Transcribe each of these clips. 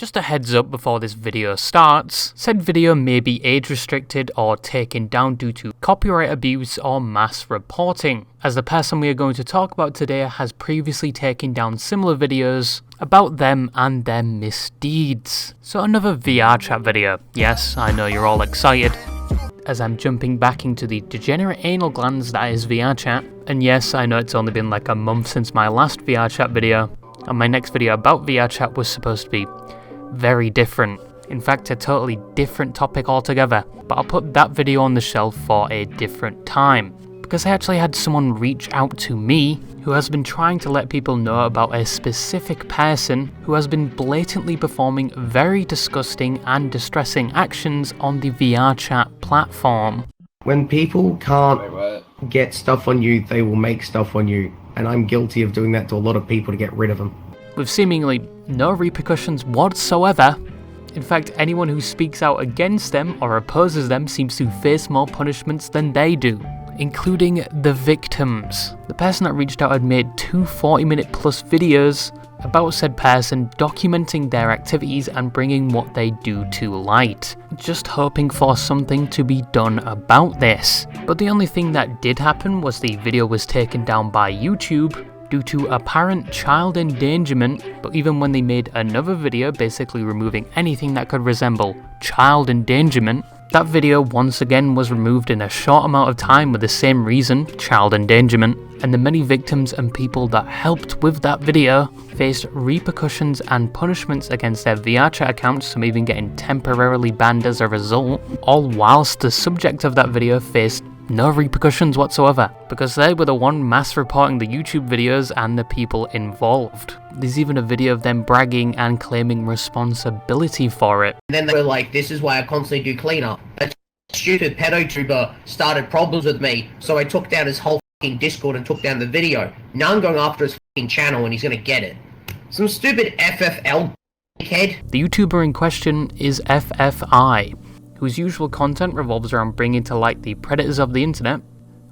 Just a heads up before this video starts, said video may be age restricted or taken down due to copyright abuse or mass reporting, as the person we are going to talk about today has previously taken down similar videos about them and their misdeeds. So another Vrchat video. Yes, I know you're all excited, as I'm jumping back into the degenerate anal glands that is Vrchat. And yes, I know it's only been like a month since my last Vrchat video, and my next video about Vrchat was supposed to be very different. In fact, a totally different topic altogether, but I'll put that video on the shelf for a different time, because I actually had someone reach out to me who has been trying to let people know about a specific person who has been blatantly performing very disgusting and distressing actions on the Vrchat platform. When people can't get stuff on you, they will make stuff on you, and I'm guilty of doing that to a lot of people to get rid of them. With seemingly no repercussions whatsoever. In fact, anyone who speaks out against them or opposes them seems to face more punishments than they do, including the victims. The person that reached out had made two 40-minute plus videos about said person, documenting their activities and bringing what they do to light, just hoping for something to be done about this. But the only thing that did happen was the video was taken down by YouTube due to apparent child endangerment, but even when they made another video basically removing anything that could resemble child endangerment, that video once again was removed in a short amount of time with the same reason, child endangerment, and the many victims and people that helped with that video faced repercussions and punishments against their Vrchat accounts, some even getting temporarily banned as a result, all whilst the subject of that video faced no repercussions whatsoever, because they were the one mass reporting the YouTube videos and the people involved. There's even a video of them bragging and claiming responsibility for it. And then they were like, this is why I constantly do cleanup. A stupid pedo tuber started problems with me, so I took down his whole fucking Discord and took down the video. Now I'm going after his fucking channel and he's gonna get it. Some stupid FFL dickhead. The YouTuber in question is FFI, whose usual content revolves around bringing to light the predators of the internet,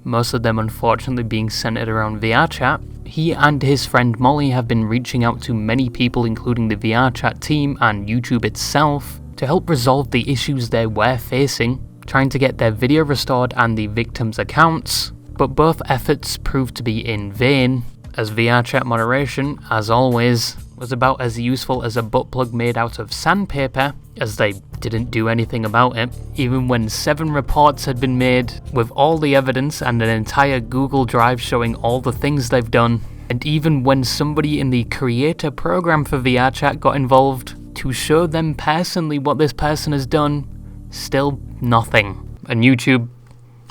most of them unfortunately being centered around Vrchat. He and his friend Molly have been reaching out to many people, including the Vrchat team and YouTube itself, to help resolve the issues they were facing, trying to get their video restored and the victims' accounts, but both efforts proved to be in vain, as Vrchat moderation, as always, was about as useful as a butt plug made out of sandpaper, as they didn't do anything about it, even when 7 reports had been made with all the evidence and an entire Google Drive showing all the things they've done, and even when somebody in the creator program for Vrchat got involved to show them personally what this person has done, still nothing. And YouTube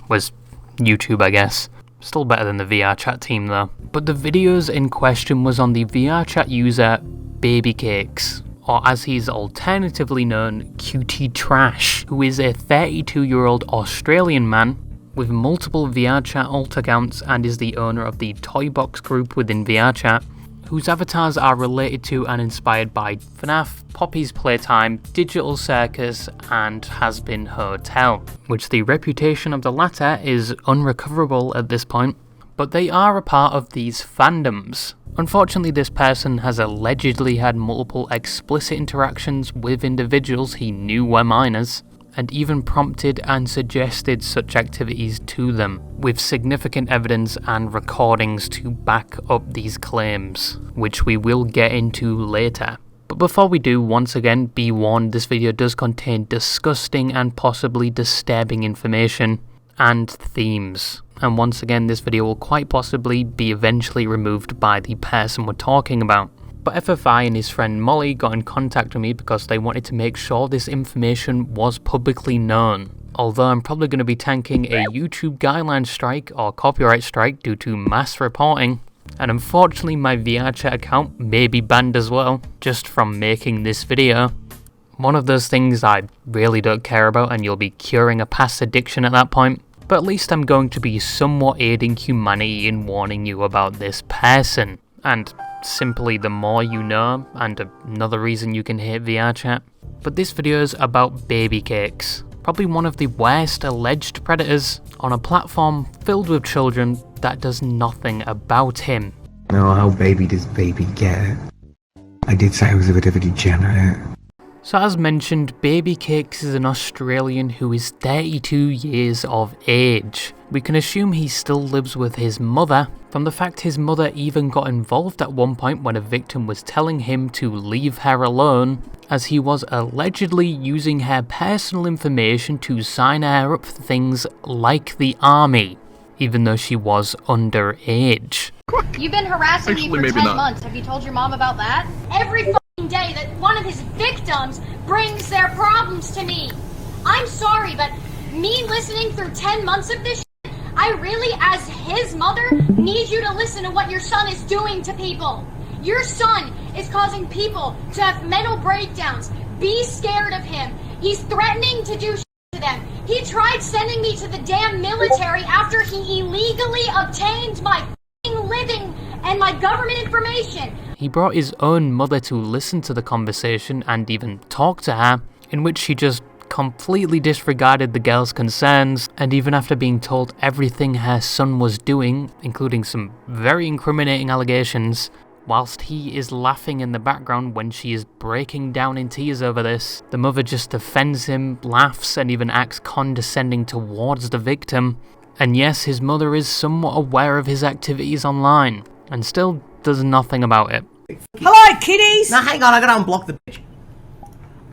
was YouTube, I guess. Still better than the Vrchat team though. But the videos in question was on the Vrchat user Baby Cakes, or as he's alternatively known, QT Trash, who is a 32-year-old Australian man with multiple Vrchat alt accounts and is the owner of the Toy Box group within Vrchat, whose avatars are related to and inspired by FNAF, Poppy's Playtime, Digital Circus, and Has Been Hotel, which the reputation of the latter is unrecoverable at this point, but they are a part of these fandoms. Unfortunately, this person has allegedly had multiple explicit interactions with individuals he knew were minors, and even prompted and suggested such activities to them, with significant evidence and recordings to back up these claims, which we will get into later. But before we do, once again, be warned, this video does contain disgusting and possibly disturbing information and themes. And once again, this video will quite possibly be eventually removed by the person we're talking about. But FFI and his friend Molly got in contact with me because they wanted to make sure this information was publicly known. Although I'm probably going to be tanking a YouTube guideline strike or copyright strike due to mass reporting. And unfortunately my Vrchat account may be banned as well, just from making this video. One of those things I really don't care about, and you'll be curing a past addiction at that point. But at least I'm going to be somewhat aiding humanity in warning you about this person. And simply the more you know, and another reason you can hate Vrchat. But this video is about Baby Cakes, probably one of the worst alleged predators on a platform filled with children that does nothing about him. Oh, how baby does baby get it? I did say I was a bit of a degenerate. So as mentioned, Baby Cakes is an Australian who is 32 years of age. We can assume he still lives with his mother, from the fact his mother even got involved at one point when a victim was telling him to leave her alone, as he was allegedly using her personal information to sign her up for things like the army, even though she was underage. You've been harassing me for 10 months. Have you told your mom about that? Every fucking day that one of his victims brings their problems to me. I'm sorry, but me listening through 10 months of this shit, I really, as his mother, need you to listen to what your son is doing to people. Your son is causing people to have mental breakdowns. Be scared of him. He's threatening to do shit to them. He tried sending me to the damn military after he illegally obtained my living and my government information. He brought his own mother to listen to the conversation and even talk to her, in which she just completely disregarded the girl's concerns, and even after being told everything her son was doing, including some very incriminating allegations, whilst he is laughing in the background when she is breaking down in tears over this, the mother just defends him, laughs, and even acts condescending towards the victim. And yes, his mother is somewhat aware of his activities online, and still does nothing about it. Hello, kiddies! Now hang on, I gotta unblock the bitch.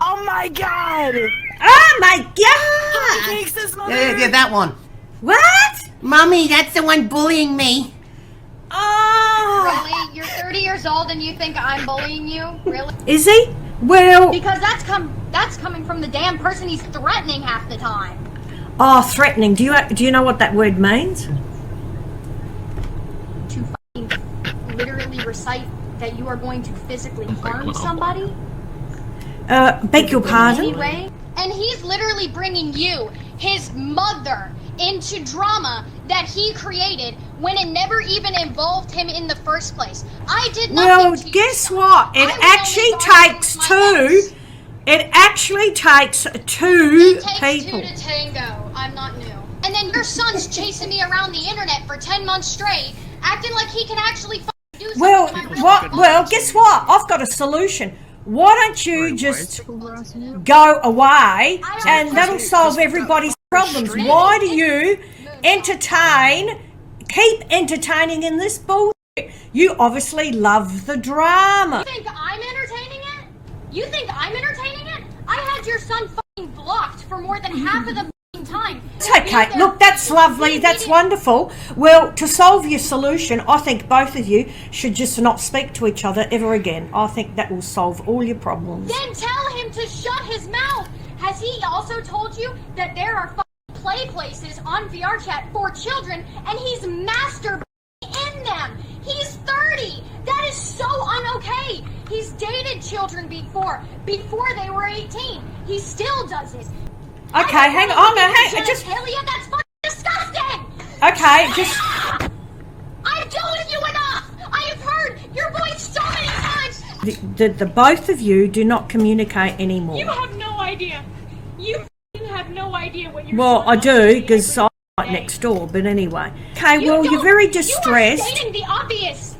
Oh my god! Oh my god! Yeah, that one. What? Mummy, that's the one bullying me. Oh! Really? You're 30 years old and you think I'm bullying you? Really? Is he? Well... Because that's coming from the damn person he's threatening half the time. Oh, threatening. Do you know what that word means? To fucking literally recite that you are going to physically harm somebody? Beg your pardon? Anyway, and he's literally bringing you, his mother, into drama that he created when it never even involved him in the first place. I did nothing Well, to guess you, what? It actually takes two. It actually takes two it takes people. two to tango. I'm not new. And then your son's chasing me around the internet for 10 months straight, acting like he can actually do something. Well, to my real what? Well, life. guess what? I've got a solution. Why don't you just go away and that'll solve everybody's problems? Why do you keep entertaining in this bullshit? You obviously love the drama. You think I'm entertaining it? You think I'm entertaining it? I had your son fucking blocked for more than half of the fucking time. It's okay. Look, that's lovely. That's wonderful. Well, to solve your solution, I think both of you should just not speak to each other ever again. I think that will solve all your problems. Then tell him to shut his mouth. Has he also told you that there are fucking play places on Vrchat for children and he's masturbating in them? He's 30. That is so un-okay. He's dated children before they were 18. He still does it. Okay, hang on. Just Genitalia, that's fucking disgusting. okay. Just I've told you enough. I have heard your voice so many times. the both of you do not communicate anymore. You have no idea. You have no idea what you're Well, I doing. do because I'm right next door. But anyway, okay. Well, you're very distressed. You are stating the obvious.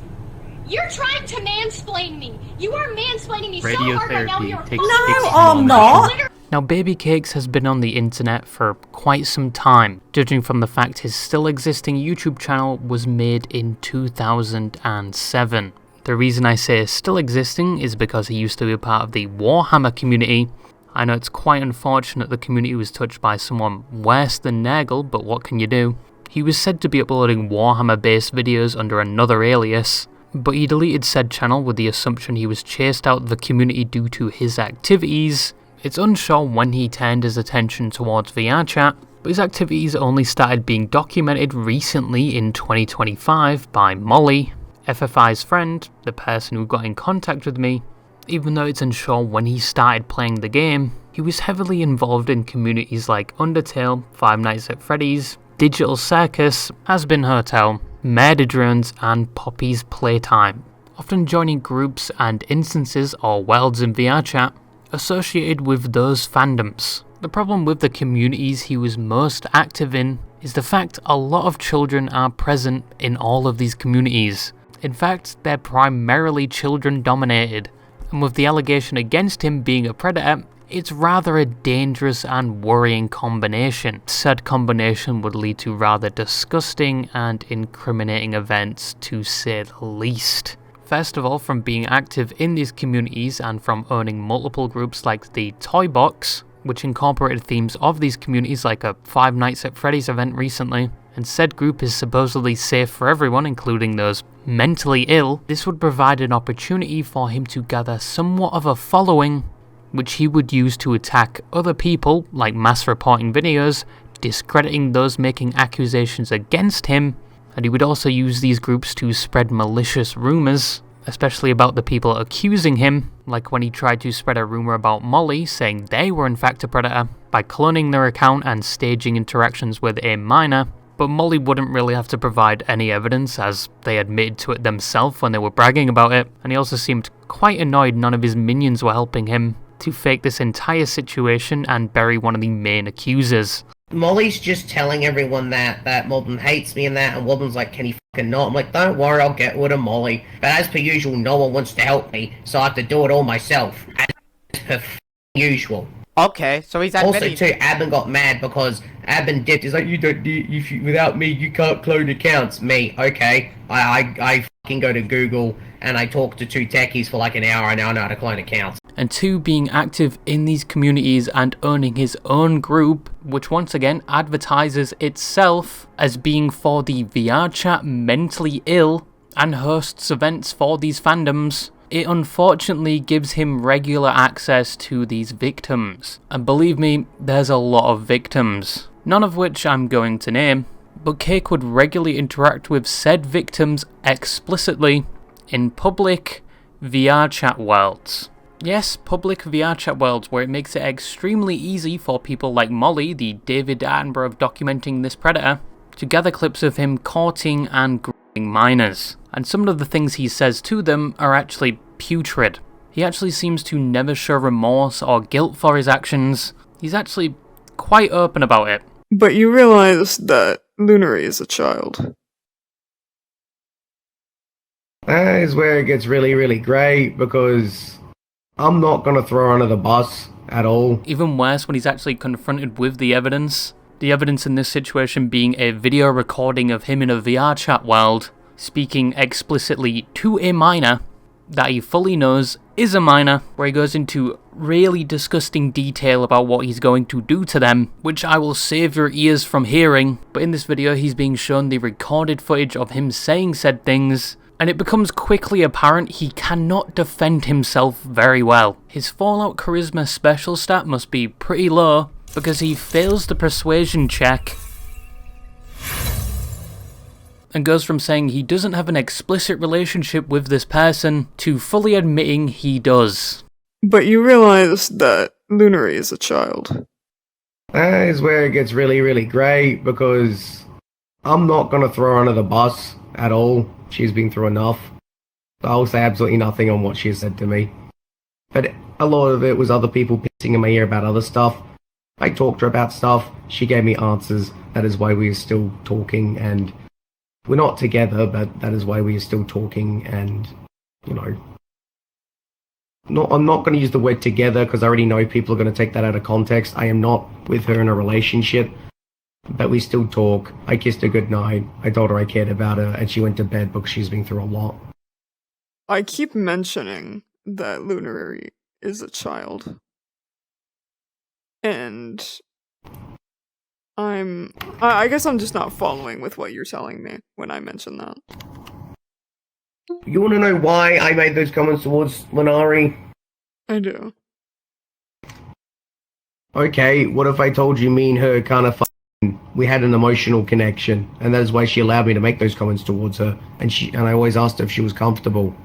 You're trying to mansplain me. You are mansplaining me so hard right now. Radiotherapy You're takes No, 6 I'm months. not. Now, Baby Cakes has been on the internet for quite some time, judging from the fact his still existing YouTube channel was made in 2007. The reason I say still existing is because he used to be a part of the Warhammer community. I know it's quite unfortunate the community was touched by someone worse than Nurgle, but what can you do? He was said to be uploading Warhammer-based videos under another alias, but he deleted said channel with the assumption he was chased out of the community due to his activities. It's unsure when he turned his attention towards Vrchat, but his activities only started being documented recently in 2025 by Molly, FFI's friend, the person who got in contact with me. Even though it's unsure when he started playing the game, he was heavily involved in communities like Undertale, Five Nights at Freddy's, Digital Circus, Has-Been Hotel, Murder Drones, and Poppy's Playtime, often joining groups and instances or worlds in Vrchat associated with those fandoms. The problem with the communities he was most active in is the fact a lot of children are present in all of these communities. In fact, they're primarily children dominated, and with the allegation against him being a predator, it's rather a dangerous and worrying combination. Said combination would lead to rather disgusting and incriminating events, to say the least. First of all, from being active in these communities and from owning multiple groups like the Toy Box, which incorporated themes of these communities like a Five Nights at Freddy's event recently, and said group is supposedly safe for everyone, including those mentally ill, this would provide an opportunity for him to gather somewhat of a following, which he would use to attack other people, like mass reporting videos, discrediting those making accusations against him, and he would also use these groups to spread malicious rumours, especially about the people accusing him, like when he tried to spread a rumour about Molly, saying they were in fact a predator, by cloning their account and staging interactions with a minor. But Molly wouldn't really have to provide any evidence, as they admitted to it themselves when they were bragging about it, and he also seemed quite annoyed none of his minions were helping him to fake this entire situation and bury one of the main accusers. Molly's just telling everyone that Wobbin hates me and that, and Wobbin's like, can he fucking not? I'm like, don't worry, I'll get rid of Molly. But as per usual, no one wants to help me, so I have to do it all myself. As per usual. Okay, so he's admitting... Also, too, Abin got mad because Abin dipped. He's like, without me, you can't clone accounts. Me, okay. I fucking go to Google and I talk to two techies for like an hour. I now know how to clone accounts. And two, being active in these communities and owning his own group, which once again advertises itself as being for the Vrchat mentally ill and hosts events for these fandoms. It unfortunately gives him regular access to these victims. And believe me, there's a lot of victims. None of which I'm going to name, but Cake would regularly interact with said victims explicitly in public Vrchat worlds. Yes, public Vrchat worlds where it makes it extremely easy for people like Molly, the David Attenborough of documenting this predator, to gather clips of him courting and grooming minors. And some of the things he says to them are actually putrid. He actually seems to never show remorse or guilt for his actions. He's actually quite open about it. But you realize that Lunary is a child. That is where it gets really, really great, because I'm not going to throw her under the bus at all. Even worse when he's actually confronted with the evidence. The evidence in this situation being a video recording of him in a Vrchat world, speaking explicitly to a minor that he fully knows is a minor, where he goes into really disgusting detail about what he's going to do to them, which I will save your ears from hearing. But in this video he's being shown the recorded footage of him saying said things, and it becomes quickly apparent he cannot defend himself very well. His Fallout Charisma special stat must be pretty low, because he fails the persuasion check and goes from saying he doesn't have an explicit relationship with this person to fully admitting he does. But you realize that Lunary is a child. That is where it gets really, really great, because I'm not going to throw her under the bus at all. She's been through enough. I'll say absolutely nothing on what she has said to me. But a lot of it was other people pissing in my ear about other stuff. I talked to her about stuff. She gave me answers. That is why we are still talking, and we're not together, but that is why we are still talking, and, you know, I'm not going to use the word together because I already know people are going to take that out of context. I am not with her in a relationship, but we still talk. I kissed her goodnight. I told her I cared about her, and she went to bed because she's been through a lot. I keep mentioning that Lunary is a child. And I guess I'm just not following with what you're telling me when I mention that. You want to know why I made those comments towards Lunari? I do. Okay, what if I told you me and her kind of we had an emotional connection, and that is why she allowed me to make those comments towards her, and I always asked her if she was comfortable.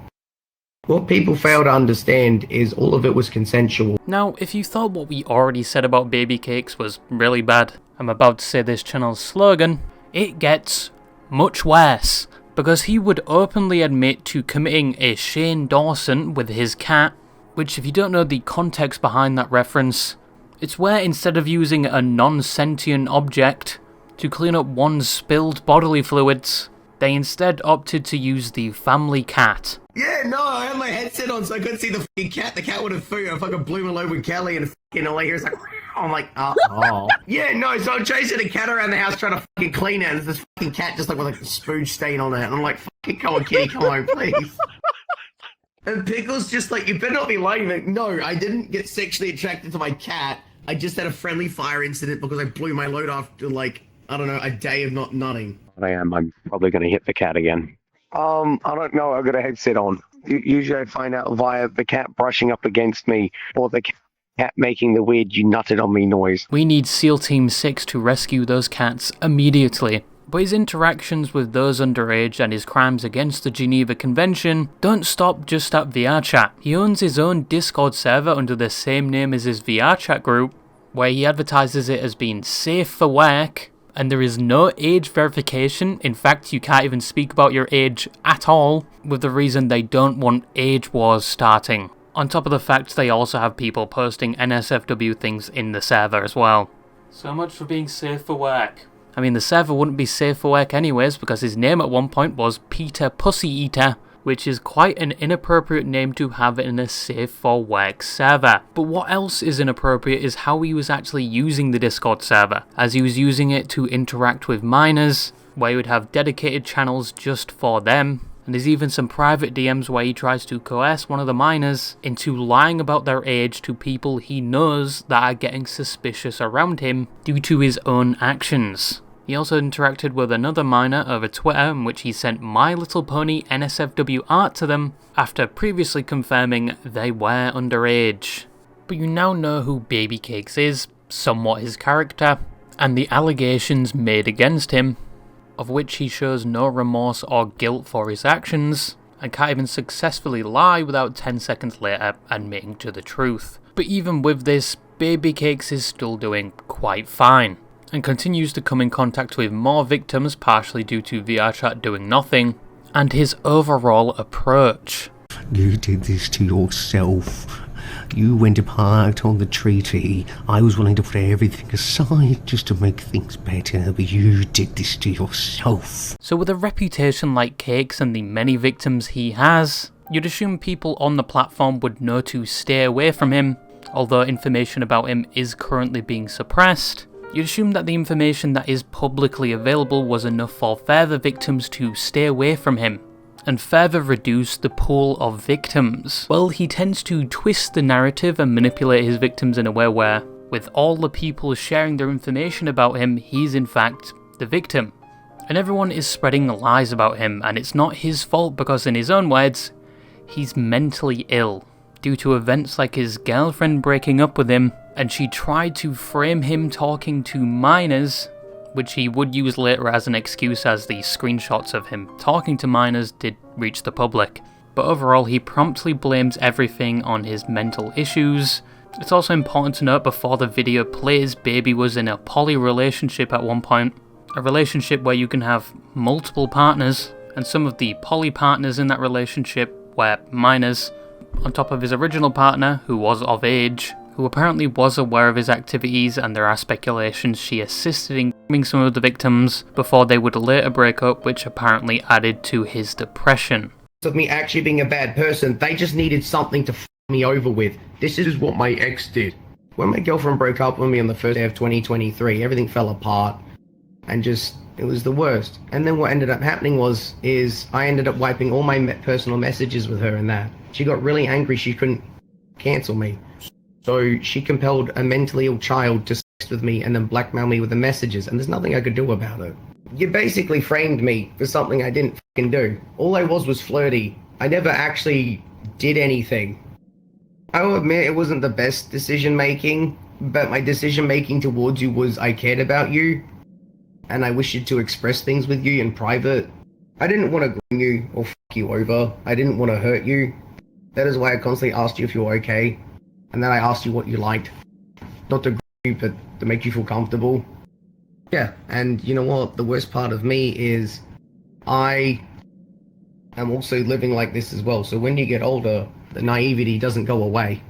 What people fail to understand is all of it was consensual. Now, if you thought what we already said about baby cakes was really bad, I'm about to say this channel's slogan, it gets much worse. Because he would openly admit to committing a Shane Dawson with his cat, which if you don't know the context behind that reference, it's where instead of using a non-sentient object to clean up one's spilled bodily fluids, they instead opted to use the family cat. Yeah, no, I had my headset on so I couldn't see the fucking cat. The cat would have food. I fucking blew my load with Kelly and fucking all I hear is like, I'm like, oh. Yeah, no, so I'm chasing a cat around the house trying to fucking clean it, and there's this fucking cat just like with like a spooge stain on it, and I'm like, fucking come on, kitty, come home, please. And Pickle's just like, you better not be lying. Like, no, I didn't get sexually attracted to my cat. I just had a friendly fire incident because I blew my load after like, I don't know, a day of not nutting. I'm probably going to hit the cat again. I don't know. I've got a headset on. Usually I find out via the cat brushing up against me or the cat making the weird "you nutted on me" noise. We need SEAL Team 6 to rescue those cats immediately. But his interactions with those underage and his crimes against the Geneva Convention don't stop just at Vrchat. He owns his own Discord server under the same name as his Vrchat group, where he advertises it as being safe for work, and there is no age verification. In fact, you can't even speak about your age at all, with the reason they don't want age wars starting. On top of the fact they also have people posting NSFW things in the server as well. So much for being safe for work. I mean, the server wouldn't be safe for work anyways, because his name at one point was Peter Pussy Eater, which is quite an inappropriate name to have in a safe for work server. But what else is inappropriate is how he was actually using the Discord server, as he was using it to interact with minors, where he would have dedicated channels just for them, and there's even some private DMs where he tries to coerce one of the minors into lying about their age to people he knows that are getting suspicious around him due to his own actions. He also interacted with another minor over Twitter, in which he sent My Little Pony NSFW art to them after previously confirming they were underage. But you now know who Baby Cakes is, somewhat his character, and the allegations made against him, of which he shows no remorse or guilt for his actions, and can't even successfully lie without 10 seconds later admitting to the truth. But even with this, Baby Cakes is still doing quite fine, and continues to come in contact with more victims, partially due to Vrchat doing nothing, and his overall approach. You did this to yourself. You went apart on the treaty. I was willing to put everything aside just to make things better, but you did this to yourself. So with a reputation like Cakes and the many victims he has, you'd assume people on the platform would know to stay away from him, although information about him is currently being suppressed. You'd assume that the information that is publicly available was enough for further victims to stay away from him, and further reduce the pool of victims. Well, he tends to twist the narrative and manipulate his victims in a way where, with all the people sharing their information about him, he's in fact the victim. And everyone is spreading lies about him, and it's not his fault because, in his own words, he's mentally ill, due to events like his girlfriend breaking up with him, and she tried to frame him talking to minors, which he would use later as an excuse, as the screenshots of him talking to minors did reach the public. But overall, he promptly blames everything on his mental issues. It's also important to note before the video plays, Baby was in a poly relationship at one point, a relationship where you can have multiple partners, and some of the poly partners in that relationship were minors, on top of his original partner, who was of age, who apparently was aware of his activities, and there are speculations she assisted in grooming some of the victims before they would later break up, which apparently added to his depression. Of me actually being a bad person, they just needed something to f me over with. This is what my ex did. When my girlfriend broke up with me on the first day of 2023, everything fell apart, and just, it was the worst. And then what ended up happening is I ended up wiping all my personal messages with her and that. She got really angry she couldn't cancel me. So she compelled a mentally ill child to sex with me and then blackmail me with the messages, and there's nothing I could do about it. You basically framed me for something I didn't fucking do. All I was flirty. I never actually did anything. I will admit it wasn't the best decision making, but my decision making towards you was I cared about you, and I wished to express things with you in private. I didn't want to groom you or fuck you over. I didn't want to hurt you. That is why I constantly asked you if you were okay. And then I asked you what you liked. Not to groom you, but to make you feel comfortable. Yeah, and you know what? The worst part of me is I am also living like this as well. So when you get older, the naivety doesn't go away.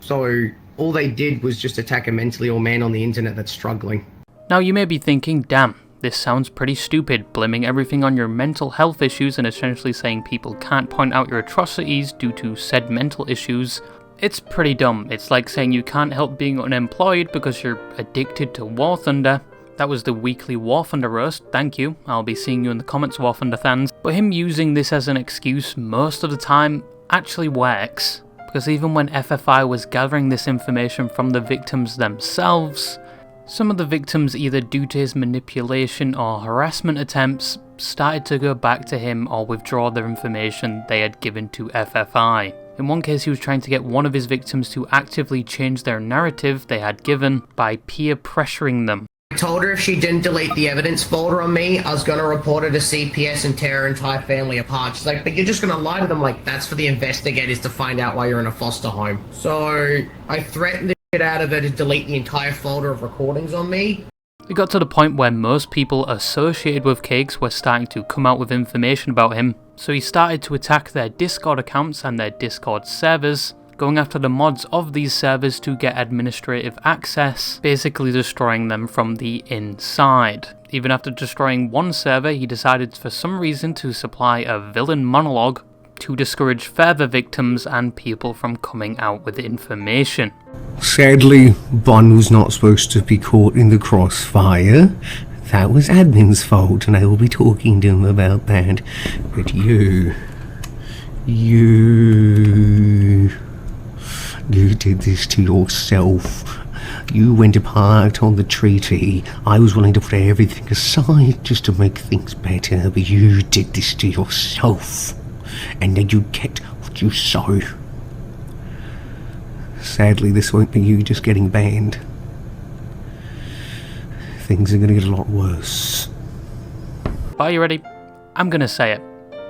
So all they did was just attack a mentally ill man on the internet that's struggling. Now you may be thinking, damn, This sounds pretty stupid, blaming everything on your mental health issues and essentially saying people can't point out your atrocities due to said mental issues. It's pretty dumb. It's like saying you can't help being unemployed because you're addicted to War Thunder. That was the weekly War Thunder roast, thank you. I'll be seeing you in the comments, War Thunder fans. But him using this as an excuse most of the time actually works, because even when FFI was gathering this information from the victims themselves, some of the victims, either due to his manipulation or harassment attempts, started to go back to him or withdraw their information they had given to FFI. In one case, he was trying to get one of his victims to actively change their narrative they had given by peer pressuring them. I told her if she didn't delete the evidence folder on me, I was going to report her to CPS and tear her entire family apart. She's like, but you're just going to lie to them? Like, that's for the investigators to find out why you're in a foster home. So I threatened the shit out of her to delete the entire folder of recordings on me. It got to the point where most people associated with Cakes were starting to come out with information about him, so he started to attack their Discord accounts and their Discord servers, going after the mods of these servers to get administrative access, basically destroying them from the inside. Even after destroying one server, he decided for some reason to supply a villain monologue to discourage further victims and people from coming out with information. Sadly, Bond was not supposed to be caught in the crossfire. That was admin's fault, and I will be talking to him about that. But you did this to yourself. You went apart on the treaty. I was willing to put everything aside just to make things better, but you did this to yourself. And then you get what you sow. Sadly, this won't be you just getting banned. Things are gonna get a lot worse. Are you ready? I'm gonna say it.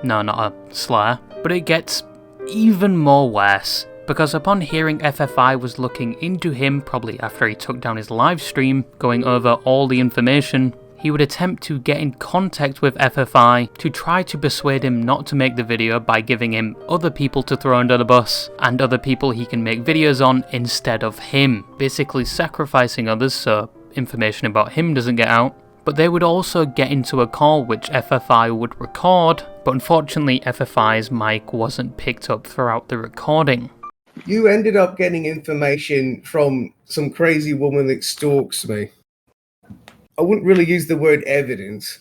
No, not a slur. But it gets even more worse. Because upon hearing FFI was looking into him, probably after he took down his live stream, going over all the information, he would attempt to get in contact with FFI to try to persuade him not to make the video by giving him other people to throw under the bus and other people he can make videos on instead of him, basically sacrificing others so information about him doesn't get out. But they would also get into a call which FFI would record, but unfortunately FFI's mic wasn't picked up throughout the recording. You ended up getting information from some crazy woman that stalks me. I wouldn't really use the word evidence.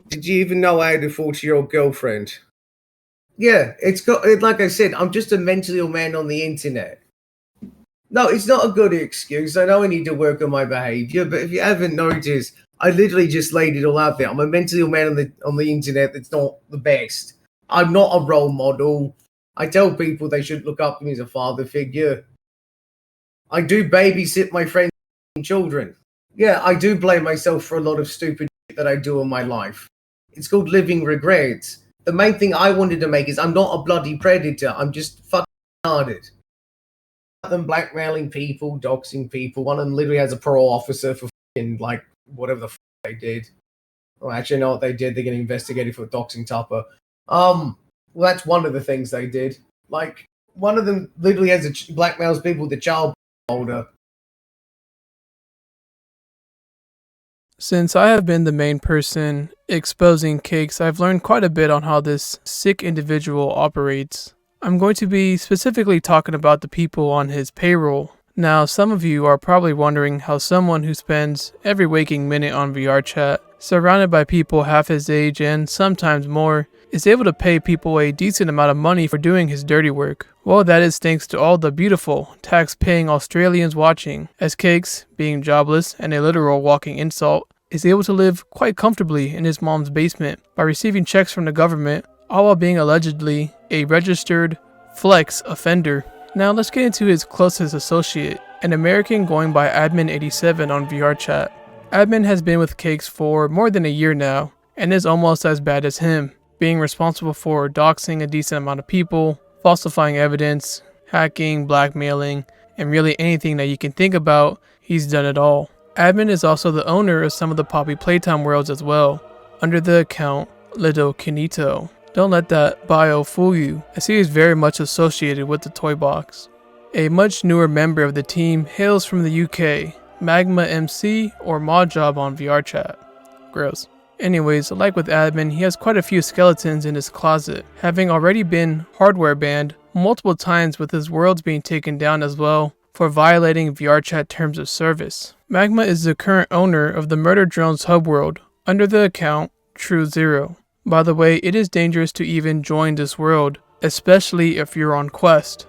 Did you even know I had a 40-year-old girlfriend? Yeah, like I said, I'm just a mentally ill man on the internet. No, it's not a good excuse. I know I need to work on my behavior, but if you haven't noticed, I literally just laid it all out there. I'm a mentally ill man on the internet that's not the best. I'm not a role model. I tell people they should look up to me as a father figure. I do babysit my friends' children. Yeah, I do blame myself for a lot of stupid shit that I do in my life. It's called living regrets. The main thing I wanted to make is I'm not a bloody predator. I'm just fucking retarded. Them blackmailing people, doxing people. One of them literally has a parole officer for fucking, like, whatever the fuck they did. Well, actually, I know what they did. They're getting investigated for doxing Tupper. Well, that's one of the things they did. Like, one of them literally has blackmails people with a child holder. Since I have been the main person exposing Cakes, I've learned quite a bit on how this sick individual operates. I'm going to be specifically talking about the people on his payroll. Now, some of you are probably wondering how someone who spends every waking minute on Vrchat, surrounded by people half his age and sometimes more, is able to pay people a decent amount of money for doing his dirty work. Well, that is thanks to all the beautiful, tax-paying Australians watching, as Cakes, being jobless and a literal walking insult, is able to live quite comfortably in his mom's basement by receiving checks from the government, all while being allegedly a registered flex offender. Now let's get into his closest associate, an American going by Admin87 on Vrchat. Admin has been with Cakes for more than a year now, and is almost as bad as him, being responsible for doxing a decent amount of people, falsifying evidence, hacking, blackmailing, and really anything that you can think about, he's done it all. Admin is also the owner of some of the Poppy Playtime worlds as well, under the account Little Kinito. Don't let that bio fool you, as he is very much associated with the toy box. A much newer member of the team hails from the UK, Magma MC or Mod Job on Vrchat. Gross. Anyways, like with admin, he has quite a few skeletons in his closet, having already been hardware banned multiple times with his worlds being taken down as well for violating Vrchat terms of service. Magma is the current owner of the Murder Drones hub world under the account True0. By the way, it is dangerous to even join this world, especially if you're on Quest,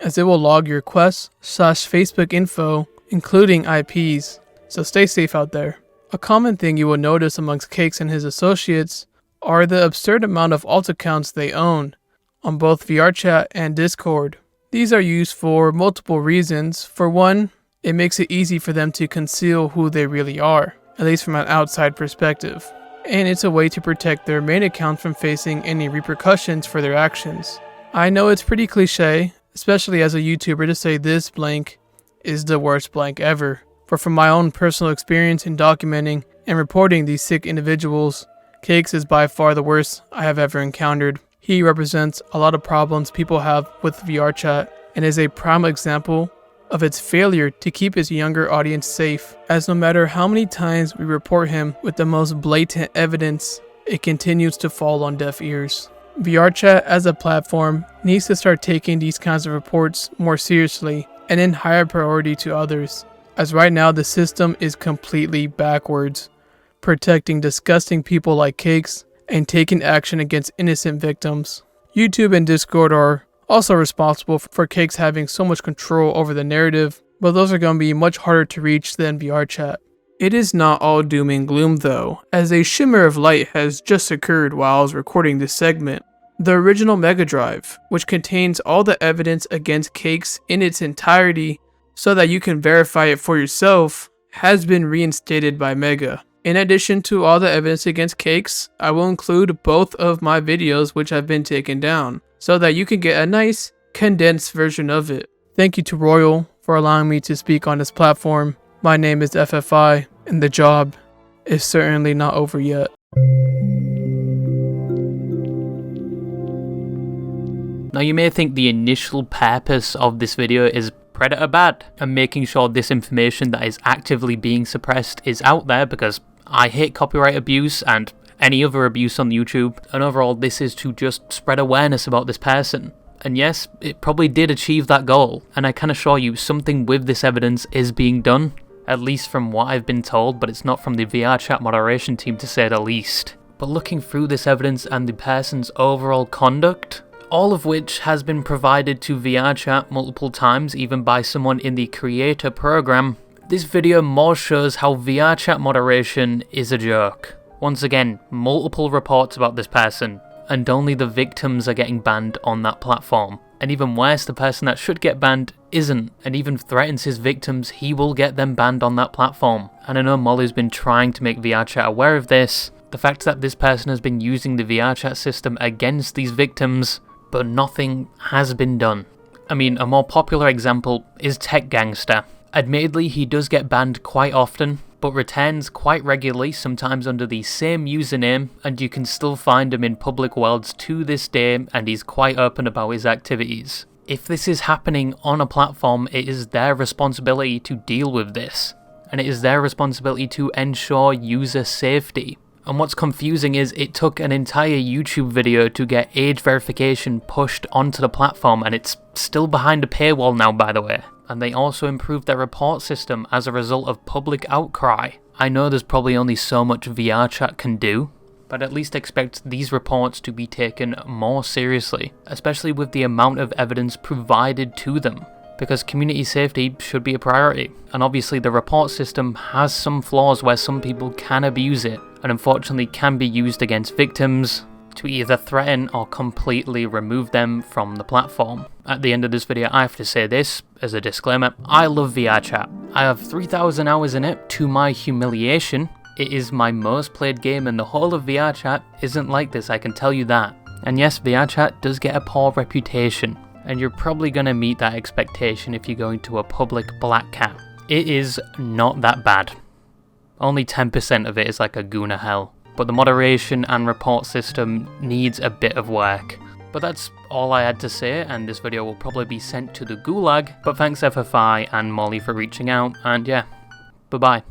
as it will log your Quest/Facebook info, including IPs, so stay safe out there. A common thing you will notice amongst Cakes and his associates are the absurd amount of alt accounts they own on both Vrchat and Discord. These are used for multiple reasons. For one, it makes it easy for them to conceal who they really are, at least from an outside perspective. And it's a way to protect their main account from facing any repercussions for their actions. I know it's pretty cliche, especially as a YouTuber, to say this blank is the worst blank ever. But from my own personal experience in documenting and reporting these sick individuals, Cakes is by far the worst I have ever encountered. He represents a lot of problems people have with Vrchat and is a prime example of its failure to keep his younger audience safe, as no matter how many times we report him with the most blatant evidence, it continues to fall on deaf ears. Vrchat as a platform needs to start taking these kinds of reports more seriously and in higher priority to others, as right now the system is completely backwards, protecting disgusting people like Cakes and taking action against innocent victims. YouTube and Discord are also responsible for Cakes having so much control over the narrative, but those are going to be much harder to reach than Vrchat. It is not all doom and gloom though, as a shimmer of light has just occurred while I was recording this segment. The original Mega Drive, which contains all the evidence against Cakes in its entirety so that you can verify it for yourself, has been reinstated by Mega. In addition to all the evidence against Cakes, I will include both of my videos which have been taken down, so that you can get a nice, condensed version of it. Thank you to Royal for allowing me to speak on this platform. My name is FFI, and the job is certainly not over yet. Now you may think the initial purpose of this video is Predator bad, and making sure this information that is actively being suppressed is out there, because I hate copyright abuse and any other abuse on YouTube, and overall this is to just spread awareness about this person. And yes, it probably did achieve that goal, and I can assure you something with this evidence is being done, at least from what I've been told, but it's not from the Vrchat moderation team to say the least. But looking through this evidence and the person's overall conduct, all of which has been provided to Vrchat multiple times, even by someone in the creator program, this video more shows how Vrchat moderation is a joke. Once again, multiple reports about this person, and only the victims are getting banned on that platform. And even worse, the person that should get banned isn't, and even threatens his victims he will get them banned on that platform. And I know Molly's been trying to make Vrchat aware of this, the fact that this person has been using the Vrchat system against these victims, but nothing has been done. I mean, a more popular example is Tech Gangster. Admittedly, he does get banned quite often, but returns quite regularly, sometimes under the same username, and you can still find him in public worlds to this day, and he's quite open about his activities. If this is happening on a platform, it is their responsibility to deal with this, and it is their responsibility to ensure user safety. And what's confusing is it took an entire YouTube video to get age verification pushed onto the platform, and it's still behind a paywall now, by the way. And they also improved their report system as a result of public outcry. I know there's probably only so much Vrchat can do, but at least expect these reports to be taken more seriously, especially with the amount of evidence provided to them, because community safety should be a priority. And obviously the report system has some flaws where some people can abuse it, and unfortunately can be used against victims to either threaten or completely remove them from the platform. At the end of this video, I have to say this as a disclaimer: I love Vrchat. I have 3,000 hours in it, to my humiliation. It is my most played game, and the whole of Vrchat isn't like this, I can tell you that. And yes, Vrchat does get a poor reputation, and you're probably gonna meet that expectation if you go into a public black cat. It is not that bad. Only 10% of it is like a Guna hell, but the moderation and report system needs a bit of work. But that's all I had to say, and this video will probably be sent to the gulag, but thanks FFI and Molly for reaching out, and yeah, bye bye.